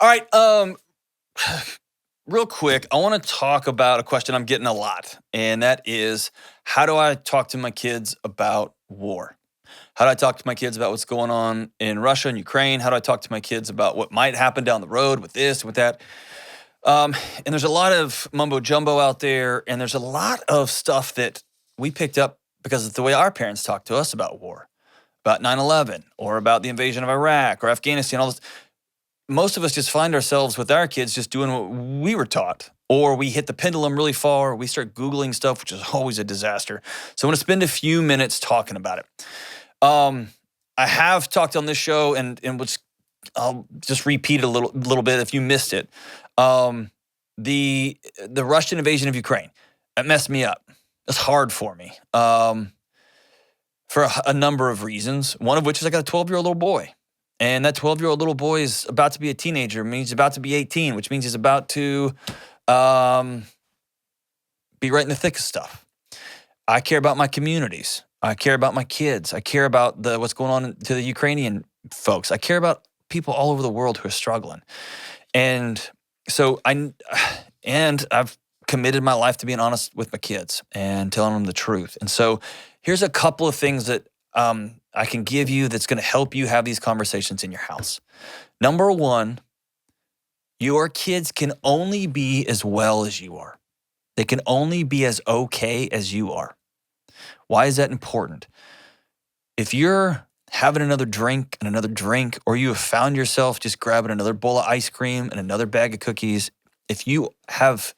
All right, real quick, I want to talk about a question I'm getting a lot, and that is, how do I talk to my kids about war? How do I talk to my kids about what's going on in Russia and Ukraine? How do I talk to my kids about what might happen down the road with this, with that? And there's a lot of mumbo jumbo out there, and there's a lot of stuff that we picked up because of the way our parents talked to us about war, about 9/11, or about the invasion of Iraq or Afghanistan, all this. Most of us just find ourselves with our kids just doing what we were taught, or we hit the pendulum really far. We start Googling stuff, which is always a disaster. So I want to spend a few minutes talking about it. I have talked on this show, and which I'll just repeat a little bit if you missed it. The Russian invasion of Ukraine, that messed me up. It's hard for me for a number of reasons. One of which is I got a 12-year-old little boy. And that 12-year-old little boy is about to be a teenager. It means he's about to be 18, which means he's about to be right in the thick of stuff. I care about my communities. I care about my kids. I care about what's going on to the Ukrainian folks. I care about people all over the world who are struggling. And so I've committed my life to being honest with my kids and telling them the truth. And so here's a couple of things that I can give you that's going to help you have these conversations in your house. Number one, your kids can only be as well as you are. They can only be as okay as you are. Why is that important? If you're having another drink and another drink, or you have found yourself just grabbing another bowl of ice cream and another bag of cookies, if you have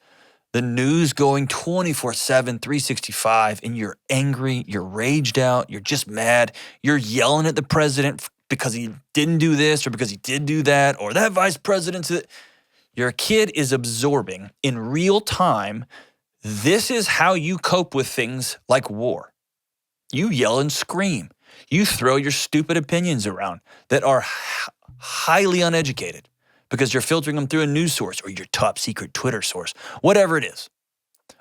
the news going 24/7, 365, and you're angry, you're raged out, you're just mad, you're yelling at the president because he didn't do this or because he did do that, or that vice president, your kid is absorbing in real time. This is how you cope with things like war. You yell and scream. You throw your stupid opinions around that are highly uneducated, because you're filtering them through a news source or your top secret Twitter source, whatever it is,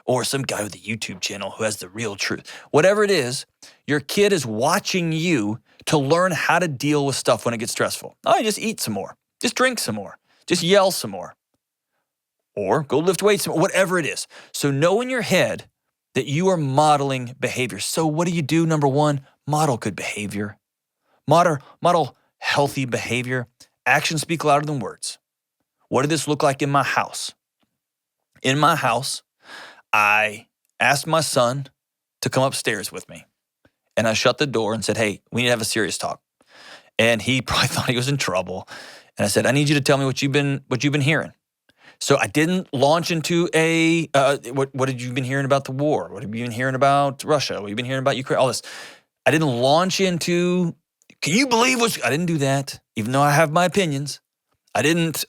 or some guy with a YouTube channel who has the real truth. Whatever it is, your kid is watching you to learn how to deal with stuff when it gets stressful. Oh, just eat some more, just drink some more, just yell some more, or go lift weights, whatever it is. So know in your head that you are modeling behavior. So what do? Number one, model good behavior. Model healthy behavior. Actions speak louder than words. What did this look like in my house? In my house, I asked my son to come upstairs with me. And I shut the door and said, hey, we need to have a serious talk. And he probably thought he was in trouble. And I said, I need you to tell me what you've been hearing. So I didn't launch into what have you been hearing about the war? What have you been hearing about Russia? What have you been hearing about Ukraine? All this. I didn't launch into, can you believe I didn't do that, even though I have my opinions. I didn't,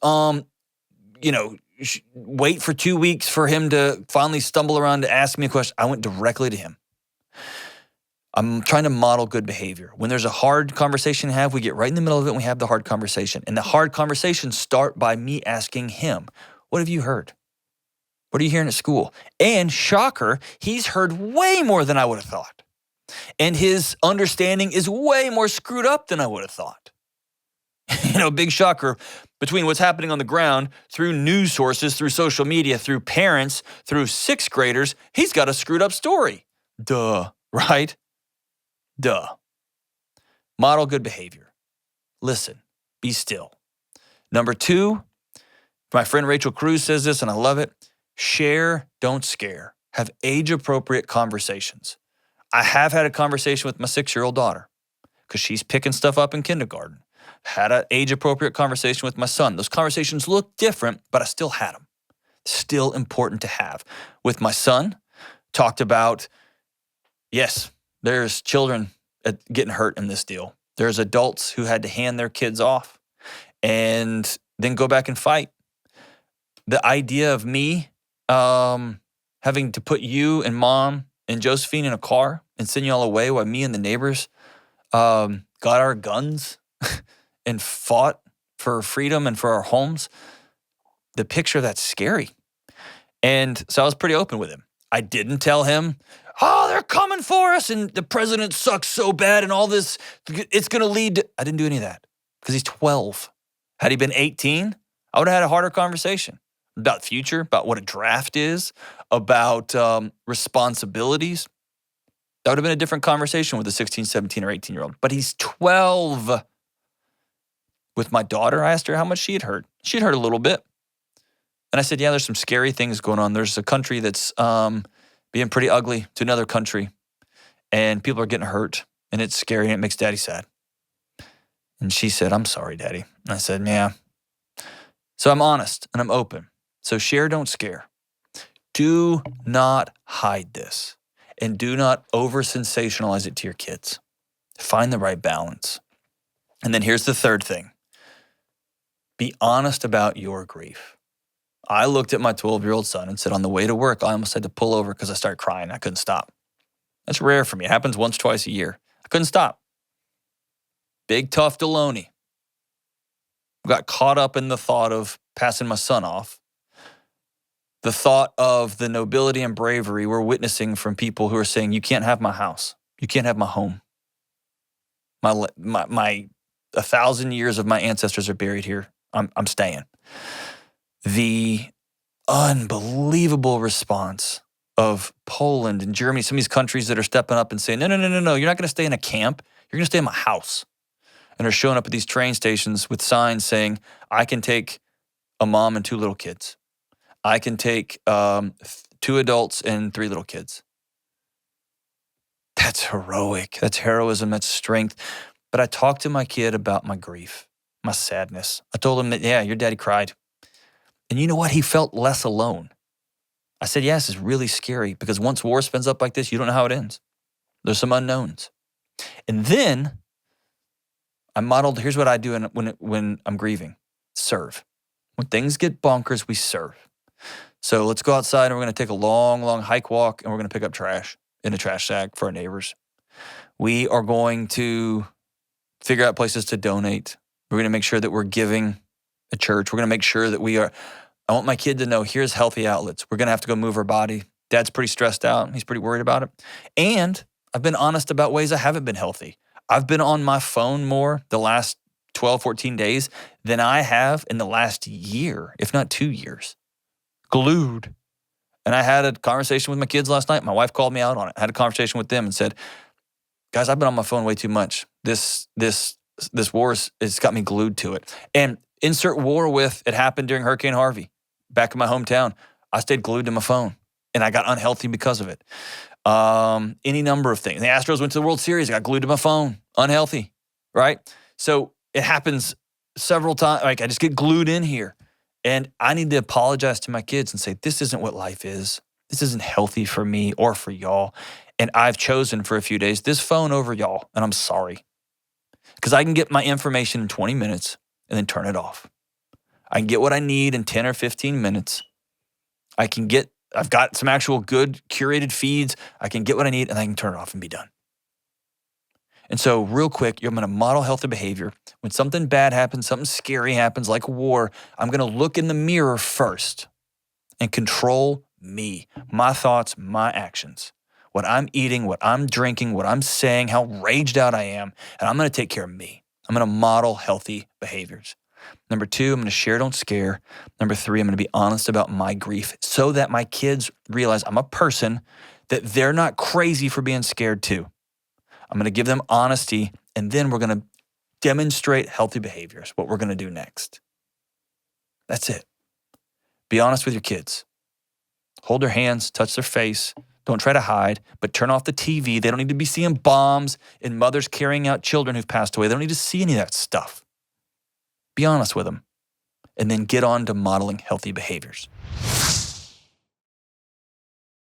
wait for 2 weeks for him to finally stumble around to ask me a question. I went directly to him. I'm trying to model good behavior. When there's a hard conversation to have, we get right in the middle of it and we have the hard conversation. And the hard conversations start by me asking him, what have you heard? What are you hearing at school? And shocker, he's heard way more than I would have thought. And his understanding is way more screwed up than I would have thought. Big shocker, between what's happening on the ground, through news sources, through social media, through parents, through sixth graders, he's got a screwed up story. Duh, right? Duh. Model good behavior. Listen, be still. Number two, my friend Rachel Cruz says this, and I love it. Share, don't scare. Have age-appropriate conversations. I have had a conversation with my 6-year-old daughter because she's picking stuff up in kindergarten. Had an age-appropriate conversation with my son. Those conversations look different, but I still had them. Still important to have. With my son, talked about, yes, there's children getting hurt in this deal. There's adults who had to hand their kids off and then go back and fight. The idea of me having to put you and mom and Josephine in a car and send you all away while me and the neighbors got our guns and fought for freedom and for our homes, the picture of that's scary. And so I was pretty open with him. I didn't tell him, oh, they're coming for us and the president sucks so bad and all this, it's going to lead to, I didn't do any of that because he's 12. Had he been 18, I would have had a harder conversation about the future, about what a draft is, about responsibilities. That would have been a different conversation with a 16, 17, or 18-year-old. But he's 12. With my daughter, I asked her how much she had heard. She'd heard a little bit. And I said, yeah, there's some scary things going on. There's a country that's being pretty ugly to another country. And people are getting hurt. And it's scary and it makes Daddy sad. And she said, I'm sorry, Daddy. And I said, yeah. So I'm honest and I'm open. So share, don't scare. Do not hide this. And do not over-sensationalize it to your kids. Find the right balance. And then here's the third thing. Be honest about your grief. I looked at my 12-year-old son and said, on the way to work, I almost had to pull over because I started crying. I couldn't stop. That's rare for me. It happens once, twice a year. I couldn't stop. Big, tough Delony. Got caught up in the thought of passing my son off. The thought of the nobility and bravery we're witnessing from people who are saying, you can't have my house. You can't have my home. My 1,000 years of my ancestors are buried here. I'm staying. The unbelievable response of Poland and Germany, some of these countries that are stepping up and saying, no, you're not going to stay in a camp. You're going to stay in my house. And are showing up at these train stations with signs saying, I can take a mom and 2 little kids. I can take 2 adults and 3 little kids. That's heroic. That's heroism. That's strength. But I talked to my kid about my grief, my sadness. I told him that, yeah, your daddy cried. And you know what? He felt less alone. I said, yes, it's really scary because once war spins up like this, you don't know how it ends. There's some unknowns. And then I modeled, here's what I do when I'm grieving. Serve. When things get bonkers, we serve. So let's go outside and we're going to take a long, long hike walk and we're going to pick up trash in a trash sack for our neighbors. We are going to figure out places to donate. We're going to make sure that we're giving a church. We're going to make sure that I want my kid to know here's healthy outlets. We're going to have to go move our body. Dad's pretty stressed out. He's pretty worried about it. And I've been honest about ways I haven't been healthy. I've been on my phone more the last 12, 14 days than I have in the last year, if not 2 years. Glued. And I had a conversation with my kids last night. My wife called me out on it. I had a conversation with them and said, guys, I've been on my phone way too much. This war it's got me glued to it. And insert war with, it happened during Hurricane Harvey. Back in my hometown, I stayed glued to my phone and I got unhealthy because of it. Any number of things. The Astros went to the World Series. I got glued to my phone, unhealthy, right? So it happens several times. Like I just get glued in here. And I need to apologize to my kids and say, this isn't what life is. This isn't healthy for me or for y'all. And I've chosen for a few days this phone over y'all. And I'm sorry. Because I can get my information in 20 minutes and then turn it off. I can get what I need in 10 or 15 minutes. I've got some actual good curated feeds. I can get what I need and I can turn it off and be done. And so real quick, I'm going to model healthy behavior. When something bad happens, something scary happens like war, I'm going to look in the mirror first and control me, my thoughts, my actions, what I'm eating, what I'm drinking, what I'm saying, how raged out I am. And I'm going to take care of me. I'm going to model healthy behaviors. Number 2, I'm going to share, don't scare. Number 3, I'm going to be honest about my grief so that my kids realize I'm a person, that they're not crazy for being scared too. I'm going to give them honesty, and then we're going to demonstrate healthy behaviors, what we're going to do next. That's it. Be honest with your kids. Hold their hands, touch their face. Don't try to hide, but turn off the TV. They don't need to be seeing bombs and mothers carrying out children who've passed away. They don't need to see any of that stuff. Be honest with them, and then get on to modeling healthy behaviors.